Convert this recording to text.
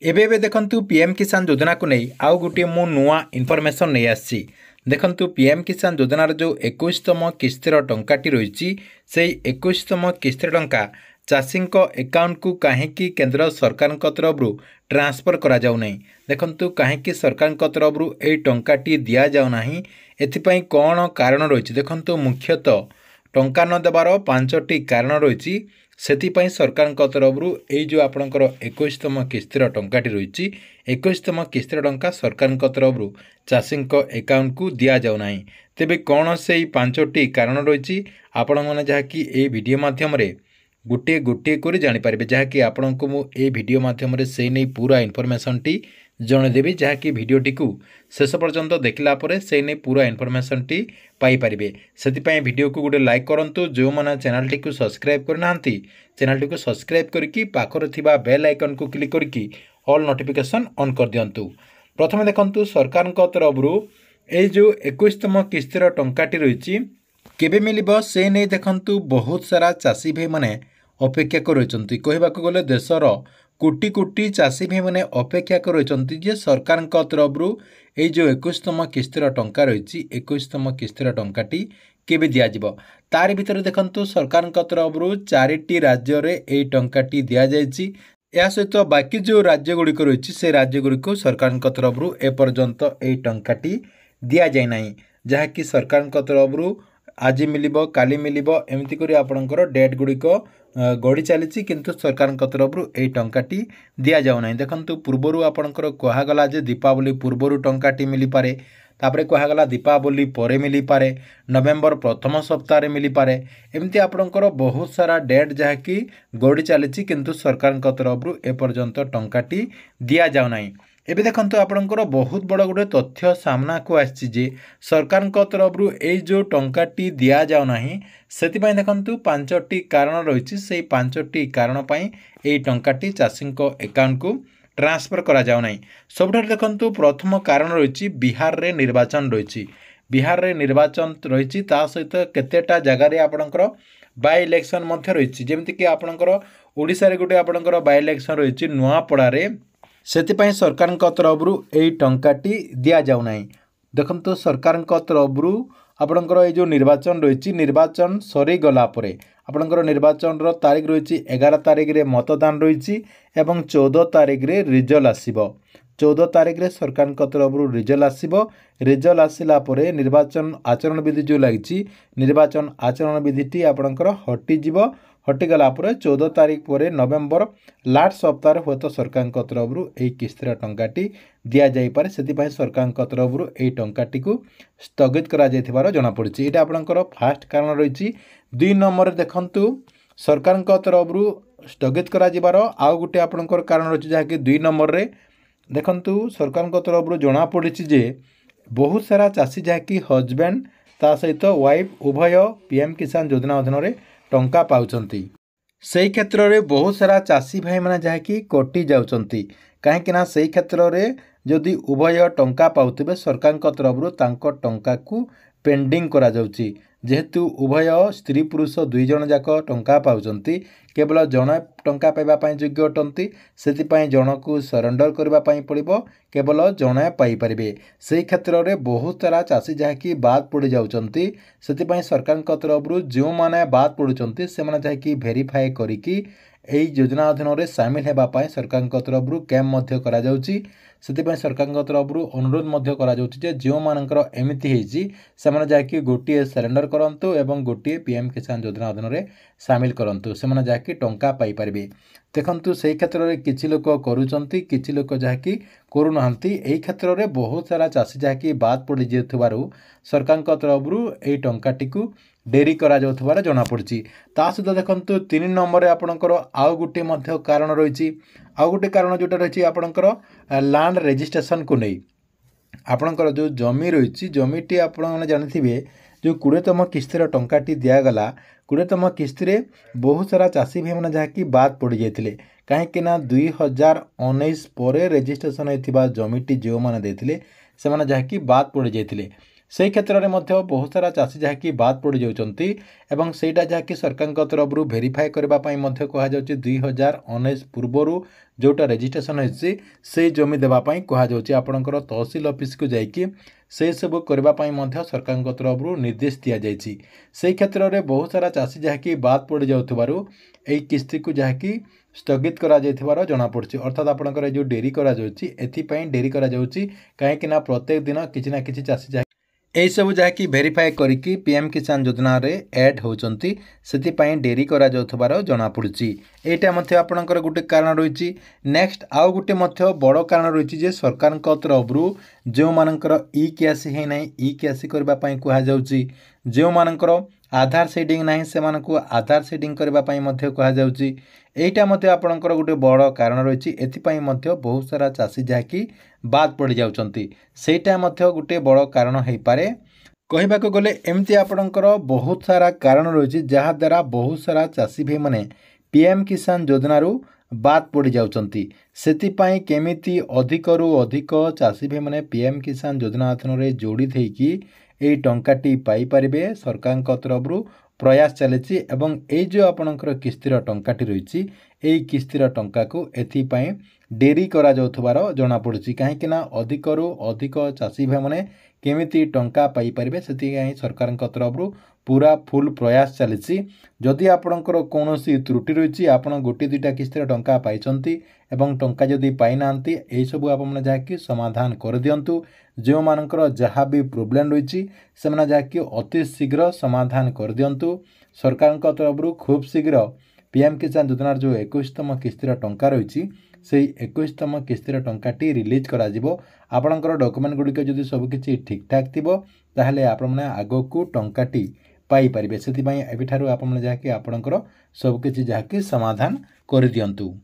ଏବେ देखंतु पीएम किसान योजना को नहीं आउ गोटे मु नुआ इनफॉरमेशन नहीं आसी देखंतु पीएम किसान योजनार जो 21तम किस्तिर टंकाटी रही से 21तम किस्तिर टंका चाषी अकाउंट को कहीं केंद्र सरकार तरफ ट्रांसफर करा जाउ नहीं देखंतु कहीं सरकार तरफ यही टंकाटी दि जाऊना एथिपाई कौन कारण रही देखंतु मुख्यतः टंका न देवार 5टी कारण रही से सरकार तरफ यही जो आपणकर 21तम किस्तिर टंकाटी रही 21तम किस्तिर टंका सरकार तरफ चाषी अकाउंट को दि जाऊना तेबे कौन से 5टी कारण रही आपण मैंने जहाँकि ये वीडियो माध्यम गोटे गोटे कर जापर जहाँकि आपण को मुझे वीडियो माध्यम से नहीं पूरा इनफॉरमेशन टी जनदेवी जहाँकि भिडटी को शेष पर्यंत देखला से नहीं पूरा इनफॉरमेशन टी पाइपर से वीडियो को गोटे लाइक करूँ जो मैंने चैनल टी को सब्सक्राइब करना चैनल टी को सब्सक्राइब करके पाखर थिबा बेल आइकन को क्लिक करके ऑल नोटिफिकेशन ऑन कर दिंतु। प्रथम देखंतु सरकार तरफ ये जो 21तम किस्तिर टंकाटी रही केबे मिलिबो से नहीं देखंतु बहुत सारा चाषी भाई माने अपेक्षा कर रही कहवाक गले देशर कोटी कोटी चाषी भाई मैंने अपेक्षा कर रही सरकार तरफ ये जो 21तम किस्तिर टंका रही 21तम किस्तिर टंकाटी केबे दियाजिबो तारि भितर देखंतु सरकार तरफ 4टी राज्य रे एई टंकाटी दिया जायछि या सहित बाकी जो राज्य गुड़िक रही से राज्य गुड़िक सरकार तरफ एपर्यंत यही टंकाटी दिया जाए ना जहाँकि सरकार तरफ आज मिलिबो काली मिलिबो एमती करी आपणकर डेट गुड़िक गड़ी चली किंतु सरकार तरफ यही टंकाटी दि जाऊना देखंतु पूर्वर आपणकर कहगला जे दीपावली पूर्वर टंकाटी मिली पारे तापरे कहगला दीपावली परे मिली पारे नवेम्बर प्रथम सप्ताह मिली पारे एमती आपणकर बहुत सारा डेट जहाँकि गड़ी चली किंतु सरकार तरफ एपर्यंत टंकाटी दि जाऊना एबे देखंतु आपणकर बहुत बड़ गोटे तथ्य सामना को आछि जे सरकार तरफ यही जो टंकाटी दि जाऊना से देखंतु 5टी कारण रही से 5टी कारण यही टंकाटी चाषी अकाउंट को ट्रांसफर करा जाऊ नहीं सबुठ देखंतु प्रथम कारण रही बिहार रे निर्वाचन रही बिहार रे निर्वाचन रही सहित केतेटा जगार आपणकर बाय इलेक्शन रही जमीक आपणकर ओडिशा रे गोटे आपणकर बाय इलेक्शन रही नुआपड़ा से सरकार तरफ यही टंकाटी दि जाऊना देखंतु सरकार तरफ आपणकर ये जो निर्वाचन रही निर्वाचन सरी गलापर आपणकर निर्वाचन तारीख रही 11 तारीख रे मतदान रही एवं 14 तारीख रे रिजल्ट आसीबो 14 तारीख रे सरकार तरफ रिजल्ट आसीबो रिजल्ट आसिला परे निर्वाचन आचरण विधि जो लगी निर्वाचन आचरण विधि आपणकर हटिजिबो हटिगला 14 तारीख पर नवेम्बर लास्ट सप्ताह हे तो सरकार तरफ यही किस्तिर टंकाटी दि जापे से सरकार तरफ यही टंकाटी को स्थगित कर जमापड़ी यहाँ आपंकर फास्ट कारण रही 2 नंबर देखंतु सरकार तरफ स्थगित कर आउ गोटे आपंकर कारण रही जहाँकि 2 नंबर रे देखंतु सरकार तरफ जमापड़ी जे बहुत सारा चाषी जहाँकि हजबैंड ता सहित वाइफ उभय पीएम किसान योजना अधीन टंका पाउचंती से क्षेत्र में बहुत सारा चाषी भाई मैंने जहाँकि कटि जाउचंती कहीं से क्षेत्र में जदि उभय टंका पाउथिबे सरकार तरफ तांको टंका को पेंडिंग करा जाउची जेहेतु उभय स्त्री पुरुष 2 जन जाक टंका पाउचंती केवल जन टंका पाइबा योग्य अटंती से जन को सरेंडर करने पड़ो केवल जन पाइपर से क्षेत्र में बहुत सारा चाषी जहाँकि बाद पड़ जाउचंती से सरकार तरफ जो मैंने बाद पड़ुचंती से जहाँकि भेरीफाए करिकी यही योजना अधीन में सामिल होगापाई सरकार तरफ कैंप करा जाउची से सरकार तरफ अनुरोध करा जाउची जे जो मानकर एमिति हेजी से जहाँकि गोटे सरेंडर करंतु एवं गोटे पीएम किसान योजना अधीन में सामिल करंतु से जहाँकि टंका पाइपर देखंतु से क्षेत्र में किछि लोक करूचंती किछि लोक जहाँकि करूनाहांती एही क्षेत्र में बहुत सारा चाषी जहाँकि बाद पड़ जाथुवारु सरकार तरफ यही टंकाटी को डेरी करा जाउथुवार जणा पड़छि ता सहित देखंतु 3 नंबर रे आपणकर आउ गोटे मध्य कारण रही आउ गोटे कारण जोटा रही आपणकर लैंड रजिस्ट्रेशन को नहीं आपणकर जो जमी रही जमीटी आप जानिथिबे जो 20तम किस्तिर टंकाटी दिगला 20तम किस्ती बहुत सारा चाषी भाई मैंने जहाँकि बाद पड़ जाते कहीं 2019 पर रजिस्ट्रेशन होता जमीटी जो मैंने देते से जहाँकि बाद पड़ जाते से क्षेत्र में बहुत सारा चाषी जहाँकि बाद पड़ जाउछंती एवं सेटा जहाँकि सरकार तरफ भेरीफाए करने कहुच्छे 2019 पूर्वर जोटा रेजिस्ट्रेशन होती से जमी देवाई कहुच्छे आपणकर तहसिल ऑफिस को जाइए से सब करने सरकार तरफ निर्देश दि जाइए से क्षेत्र में बहुत सारा चाषी जहाँकि बाद पड़ जाउथबारु एई किस्ती को जहाँकि स्थगित करा जाइथिबार जଣା पड़छि अर्थात आपणकर जो डेरी करा जाउछि एथिपाई डेरी करा जाउछि काहेकि ना प्रत्येक दिन किछि ना किछि चाषी यही सब जहाँकि भेरीफाए करिकी पीएम किसान योजना रे ऐड होउछंती सेतिपाई डेरी करा जाउथबार जଣା पड़छि एटा मध्य आपणकर गुटे कारण रहिछि नेक्स्ट आउ गुटे मध्य बड़ कारण रहिछि जे सरकार तरफरु जो मानकर ई केसी हे नै ई केसी करबा पई कहा जाउछि जो मानकर आधार सेडिंग नाही से मानकु आधार सेडिंग करबा पई मध्य कहा जाउछि एटा मध्य आपणकर गुटे बड़ कारण रहिछि एथिपाई मध्य बहुत सारा चाषी जहाँकि बाद पड़ जाउछंती सेटा मध्य गुटे बड़ कारण हेइ पारे कहबा को गले एमती आपणकर बहुत सारा कारण रहिछि जहा द्वारा बहुत सारा चाषी भाई माने पीएम किसान योजना रु बाद पड़ जाउछंती सेतिपाई केमिति अधिकरु अधिक चाषी भाई माने पीएम किसान योजना अधीन रे जोड़ी थेकी एई टंकाटी पाई परिबे सरकार तरफरु प्रयास चली एवं ये जो आपणकर किस्तीर टंकाटी रही किस्तीर टंका को एथिपाई डेरी करा जाउथबार जଣା पड़ुछि काहेकि ना अधिकरु अधिक चाषी भाई माने केमिति टंका पाई परिबे सेति सरकार तरफरु पूरा फुल प्रयास चली जदि आपणकर कौनसी त्रुटि रही आपन गोटे दुईटा किस्तीर टंका पाइछंती एवं टंका जदि पाई नांती एई सब आपन जाकी समाधान कर दियंतु जो मानकर जहाँ भी प्रोब्लेम रही से माने जाकी अति शीघ्र समाधान कर दियंतु सरकार तरफरु खूब शीघ्र पीएम किसान योजनार जो 21तम किस्तीर टंका रही से 21तम किस्तीर टंकाटी रिलीज करा जिवो आपणकर डॉक्यूमेंट गुड़िक जदि सबकिछि ठीक ठाक थिबो ताहले आपण माने आगकू टंकाटी पाई परिबे सेति पई एबिठारु आपण माने जाकी आपणकर सबकिछि जाकी समाधान कर दियंतु।